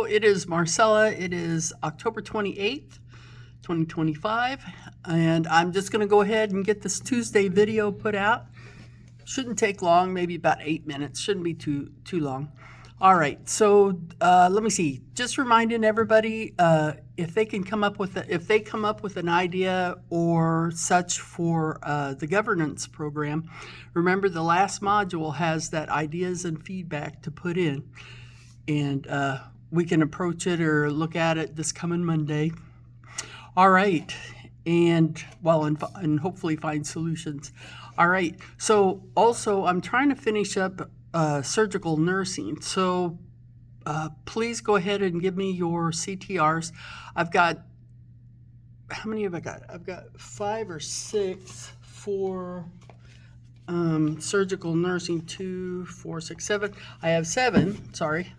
it is Marcella. It is October 28th, 2025, and I'm just going to go ahead and get this Tuesday video put out. Shouldn't take long, maybe about 8 minutes. Shouldn't be too long. All right, so let me see. Just reminding everybody, if they come up with an idea or such for the governance program, remember the last module has that ideas and feedback to put in, and we can approach it or look at it this coming Monday. All right, and hopefully find solutions. All right, so also I'm trying to finish up surgical nursing. So please go ahead and give me your CTRs. I've got, how many have I got? I've got 5 or 6 for surgical nursing, 2, 4, 6, 7. I have 7, sorry,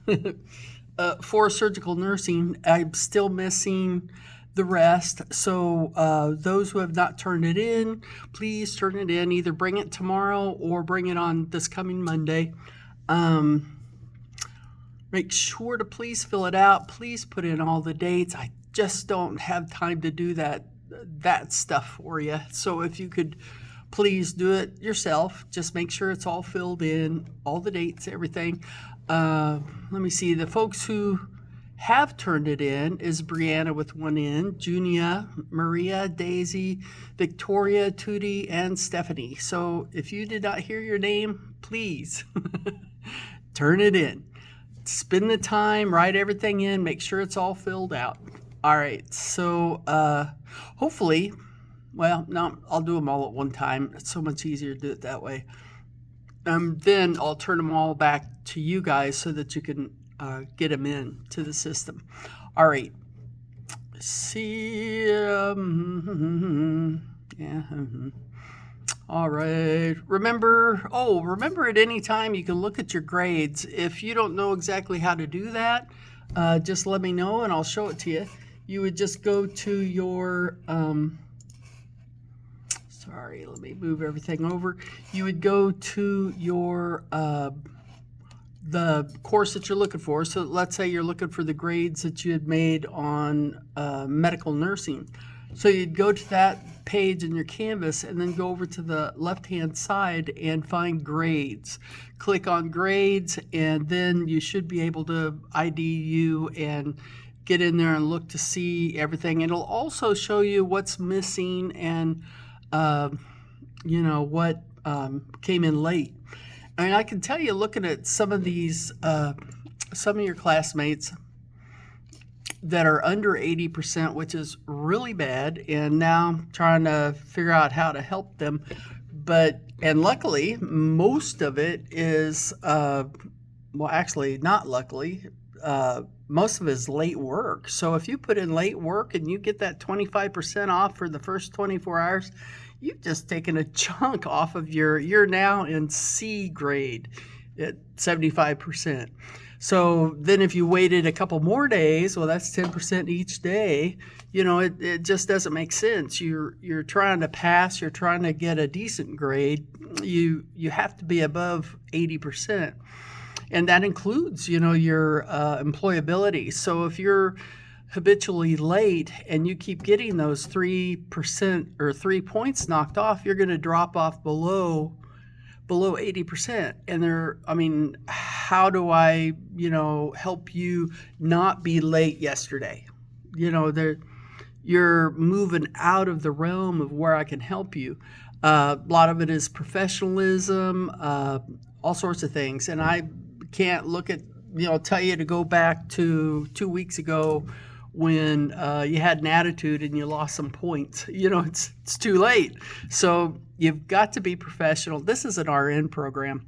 for surgical nursing. I'm still missing the rest. So those who have not turned it in, please turn it in. Either bring it tomorrow or bring it on this coming Monday. Make sure to please fill it out. Please put in all the dates. I just don't have time to do that stuff for you. So if you could please do it yourself, just make sure it's all filled in, all the dates, everything. Let me see, the folks who have turned it in is Brianna with 1 N, Junia, Maria, Daisy, Victoria, Tootie, and Stephanie. So if you did not hear your name, please turn it in. Spend the time, write everything in, make sure it's all filled out. All right, so hopefully, well, no, I'll do them all at one time. It's so much easier to do it that way. Then I'll turn them all back to you guys so that you can get them in to the system. All right. See, yeah. All right. Remember at any time you can look at your grades. If you don't know exactly how to do that, just let me know and I'll show it to you. You would just go to your, sorry, let me move everything over. You would go to your, the course that you're looking for. So let's say you're looking for the grades that you had made on medical nursing. So you'd go to that page in your Canvas and then go over to the left-hand side and find grades. Click on grades and then you should be able to ID you and get in there and look to see everything. It'll also show you what's missing and what came in late. I mean, I can tell you, looking at some of these, some of your classmates that are under 80%, which is really bad, and now I'm trying to figure out how to help them. And luckily, most of it is, well, actually, not luckily, most of it is late work. So if you put in late work and you get that 25% off for the first 24 hours, you've just taken a chunk off of you're now in C grade at 75%. So then if you waited a couple more days, well, that's 10% each day. It just doesn't make sense. You're trying to pass, you're trying to get a decent grade. You have to be above 80%. And that includes, your employability. So if you're habitually late and you keep getting those 3% or 3 points knocked off, you're going to drop off below 80%. And how do I, help you not be late yesterday? You're moving out of the realm of where I can help you. A lot of it is professionalism, all sorts of things. And I can't tell you to go back to 2 weeks ago when you had an attitude and you lost some points. It's too late. So you've got to be professional. This is an RN program.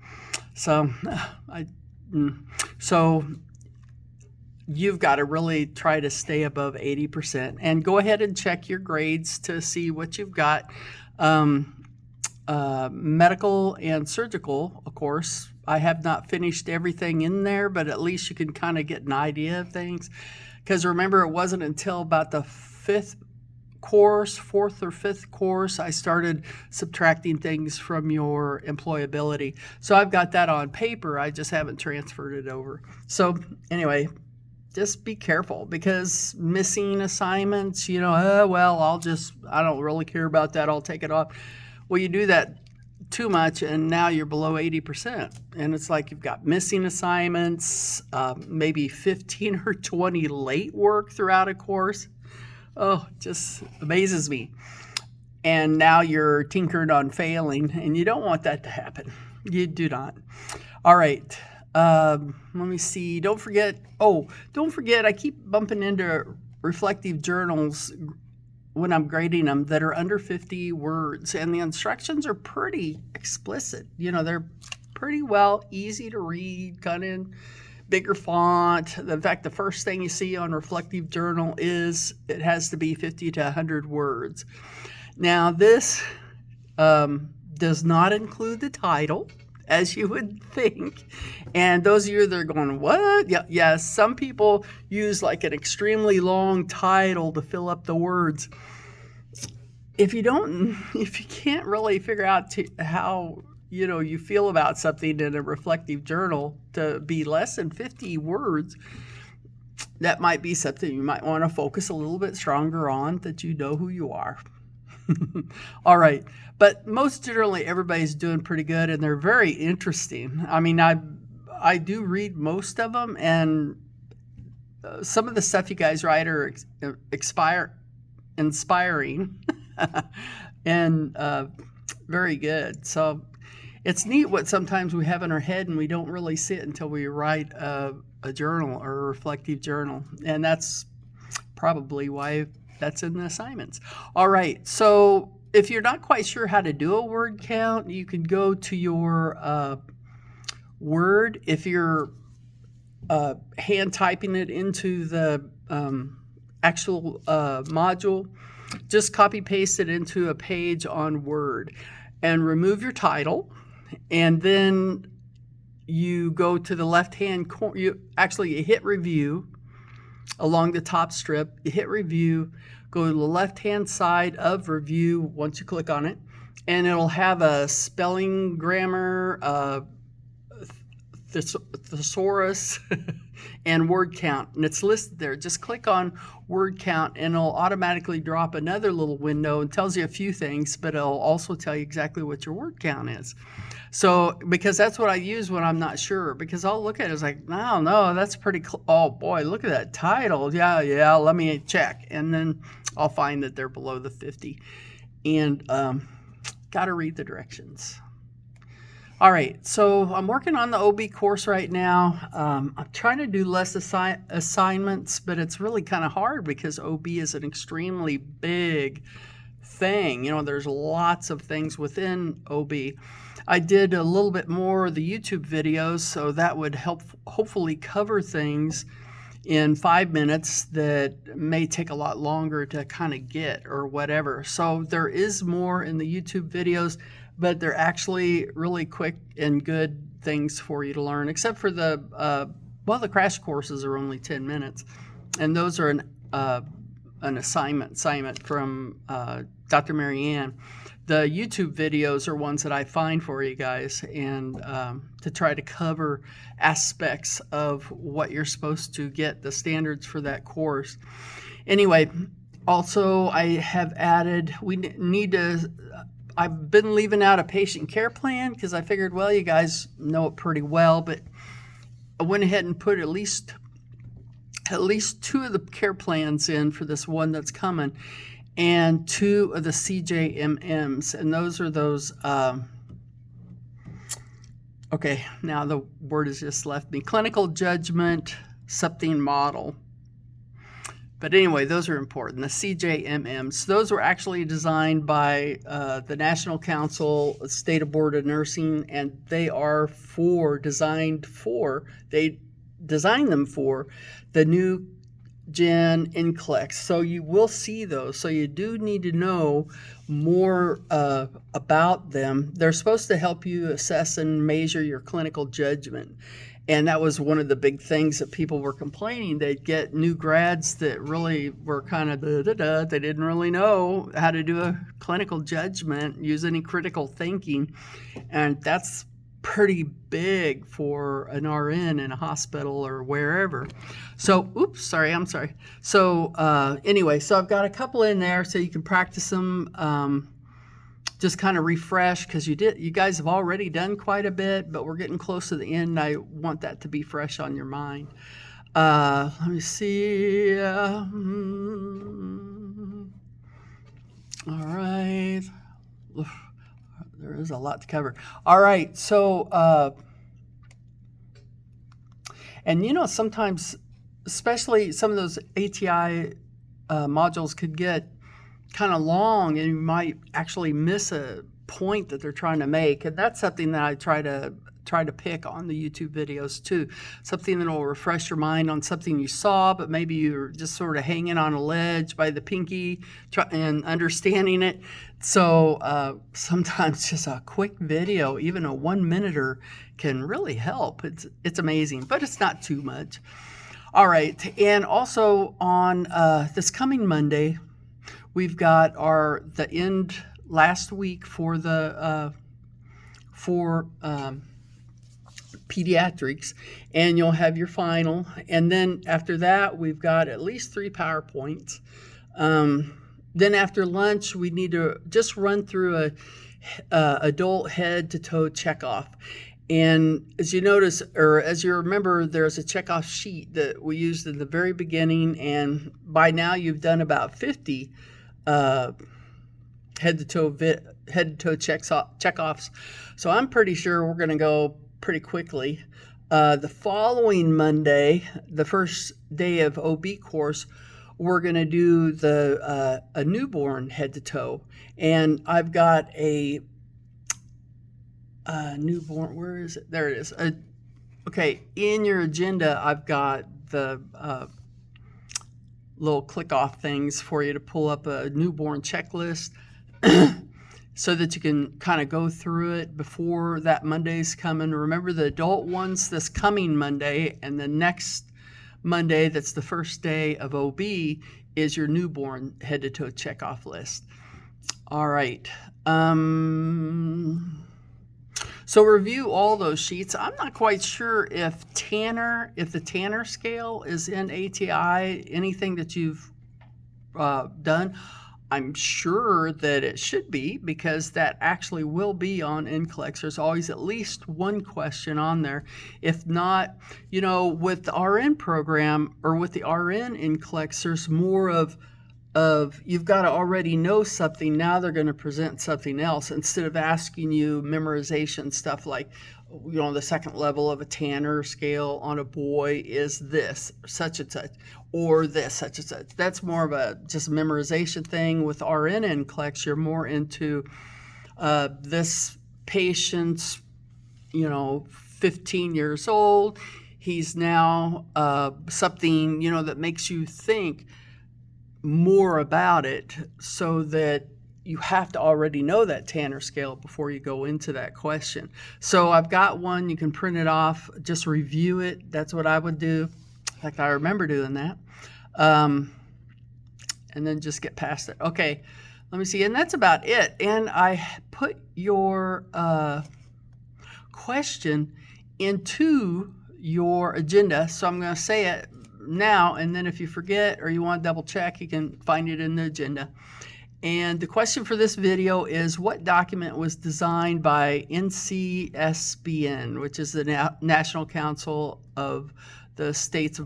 So you've got to really try to stay above 80% and go ahead and check your grades to see what you've got. Medical and surgical, of course, I have not finished everything in there, but at least you can kind of get an idea of things. Because remember, it wasn't until about the 4th or 5th course, I started subtracting things from your employability. So I've got that on paper, I just haven't transferred it over. So anyway, just be careful, because missing assignments, well, I don't really care about that. I'll take it off. Well, you do that too much, and now you're below 80%. And it's like you've got missing assignments, maybe 15 or 20 late work throughout a course. Oh, it just amazes me. And now you're tinkered on failing, and you don't want that to happen. You do not. All right. Let me see. Don't forget, I keep bumping into reflective journals when I'm grading them that are under 50 words, and the instructions are pretty explicit. They're pretty well easy to read, kind of bigger font. In fact, the first thing you see on reflective journal is it has to be 50 to 100 words. Now, this does not include the title, as you would think. And those of you that are going, what? Yeah, some people use like an extremely long title to fill up the words. If you can't really figure out how you feel about something in a reflective journal to be less than 50 words, that might be something you might want to focus a little bit stronger on, that you know who you are. All right. But most generally, everybody's doing pretty good, and they're very interesting. I mean, I do read most of them, and some of the stuff you guys write are inspiring and very good. So it's neat what sometimes we have in our head, and we don't really see it until we write a journal or a reflective journal. And that's probably why that's in the assignments. All right. So if you're not quite sure how to do a word count, you can go to your Word. If you're hand typing it into the actual module, just copy paste it into a page on Word and remove your title. And then you go to the left-hand corner. You hit review along the top strip. You hit review, go to the left-hand side of review once you click on it, and it'll have a spelling, grammar, thesaurus, and word count, and it's listed there. Just click on word count, and it'll automatically drop another little window and tells you a few things, but it'll also tell you exactly what your word count is. So, because that's what I use when I'm not sure, because I'll look at it, it's like, no, that's pretty oh boy, look at that title. Yeah, let me check. And then I'll find that they're below the 50. And got to read the directions. All right, so I'm working on the OB course right now. I'm trying to do less assignments, but it's really kind of hard because OB is an extremely big thing. There's lots of things within OB. I did a little bit more of the YouTube videos, so that would hopefully cover things in 5 minutes that may take a lot longer to kind of get or whatever. So there is more in the YouTube videos, but they're actually really quick and good things for you to learn, except for the crash courses are only 10 minutes. And those are an assignment from Dr. Marianne. The YouTube videos are ones that I find for you guys, and to try to cover aspects of what you're supposed to get, the standards for that course. Anyway, also I have added, I've been leaving out a patient care plan because I figured, well, you guys know it pretty well, but I went ahead and put at least 2 of the care plans in for this one that's coming, and 2 of the CJMMs, and those are those, okay, now the word has just left me, clinical judgment something model. But anyway, those are important, the CJMMs. Those were actually designed by the National Council State Board of Nursing, and they designed them for the new Gen NCLEX. So you will see those. So you do need to know more about them. They're supposed to help you assess and measure your clinical judgment. And that was one of the big things that people were complaining. They'd get new grads that really were kind of they didn't really know how to do a clinical judgment, use any critical thinking. And that's pretty big for an RN in a hospital or wherever. So, oops, sorry, I'm sorry. So anyway, so I've got a couple in there so you can practice them. Just kind of refresh, because you guys have already done quite a bit, but we're getting close to the end, and I want that to be fresh on your mind. Let me see. All right. There is a lot to cover. All right. So, and sometimes, especially some of those ATI modules could get kind of long, and you might actually miss a point that they're trying to make. And that's something that I try to pick on the YouTube videos too. Something that will refresh your mind on something you saw, but maybe you're just sort of hanging on a ledge by the pinky and understanding it. So sometimes just a quick video, even a 1-minuter, can really help. It's amazing, but it's not too much. All right, and also on this coming Monday, we've got the end last week for the pediatrics, and you'll have your final. And then after that, we've got at least 3 PowerPoints. Then after lunch, we need to just run through a adult head-to-toe checkoff. And as you notice, or as you remember, there's a checkoff sheet that we used in the very beginning, and by now you've done about 50 head-to-toe checkoffs. So I'm pretty sure we're going to go pretty quickly. The following Monday, the first day of OB course, we're going to do a newborn head-to-toe. And I've got a newborn, where is it? There it is. Okay, in your agenda, I've got the little click-off things for you to pull up a newborn checklist so that you can kind of go through it before that Monday's coming. Remember, the adult one's this coming Monday, and the next Monday, that's the first day of OB, is your newborn head-to-toe checkoff list. All right. So review all those sheets. I'm not quite sure if the Tanner scale is in ATI, anything that you've done. I'm sure that it should be, because that actually will be on NCLEX. There's always at least one question on there. If not, with the RN program or with the RN NCLEX, there's more of you've got to already know something. Now they're going to present something else instead of asking you memorization stuff like, the second level of a Tanner scale on a boy is this, such and such, or this, such and such. That's more of a just memorization thing. With RN NCLEX, you're more into this patient's, 15 years old. He's now something, that makes you think more about it, so that you have to already know that Tanner scale before you go into that question. So I've got one. You can print it off, just review it. That's what I would do. In fact, I remember doing that. And then just get past it. Okay, let me see. And that's about it. And I put your question into your agenda, so I'm going to say it now, and then if you forget or you want to double check, you can find it in the agenda. And the question for this video is, what document was designed by NCSBN, which is the National Council of the State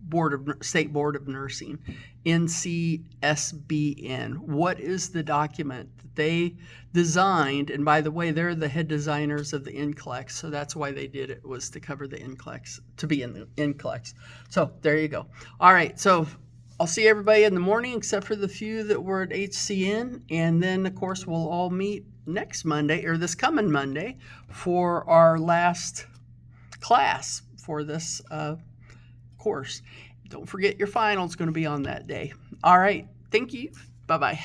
Board of Nursing, NCSBN. What is the document that they designed? And by the way, they're the head designers of the NCLEX, so that's why they did it, was to cover the NCLEX, to be in the NCLEX. So there you go. All right, so I'll see everybody in the morning, except for the few that were at HCN. And then, of course, we'll all meet next Monday, or this coming Monday, for our last class for this course. Don't forget your final is going to be on that day. All right. Thank you. Bye-bye.